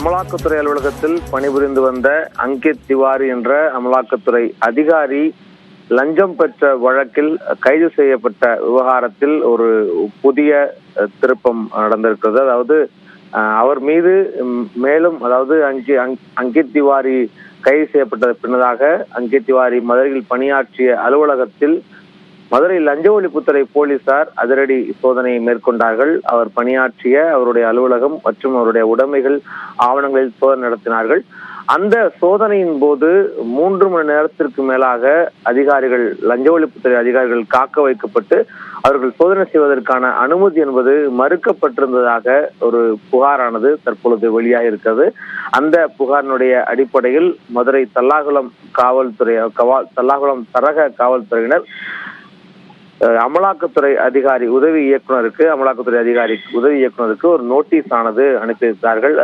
அமலாக்கத்துறை அலுவலகத்தில் பணிபுரிந்து வந்த அங்கித் திவாரி என்ற அமலாக்கத்துறை அதிகாரி லஞ்சம் பெற்ற வழக்கில் கைது செய்யப்பட்ட விவகாரத்தில் ஒரு புதிய திருப்பம் நடந்திருக்கிறது. அதாவது அவர் மீது மேலும் அங்கித் திவாரி கைது செய்யப்பட்ட பின்னதாக அங்கித் திவாரி மதுரையில் பணியாற்றிய அலுவலகத்தில் மதுரை லஞ்ச ஒழிப்புத்துறை போலீசார் அதிரடி சோதனையை மேற்கொண்டார்கள். அவர் பணியாற்றிய அவருடைய அலுவலகம் மற்றும் அவருடைய உடைமைகள் ஆவணங்களில் சோதனை நடத்தினார்கள். அந்த சோதனையின் போது 3 மணி நேரத்திற்கு மேலாக அதிகாரிகள், லஞ்ச ஒழிப்புத்துறை அதிகாரிகள் காக்க வைக்கப்பட்டு அவர்கள் சோதனை செய்வதற்கான அனுமதி என்பது மறுக்கப்பட்டிருந்ததாக ஒரு புகாரானது தற்பொழுது வெளியாக இருக்கிறது. அந்த புகாரினுடைய அடிப்படையில் மதுரை தல்லாகுளம் சரக காவல்துறையினர் அமலாக்கத்துறை அதிகாரி உதவி இயக்குநருக்கு ஒரு நோட்டீஸ் ஆனது அனுப்பியிருக்கிறார்கள்.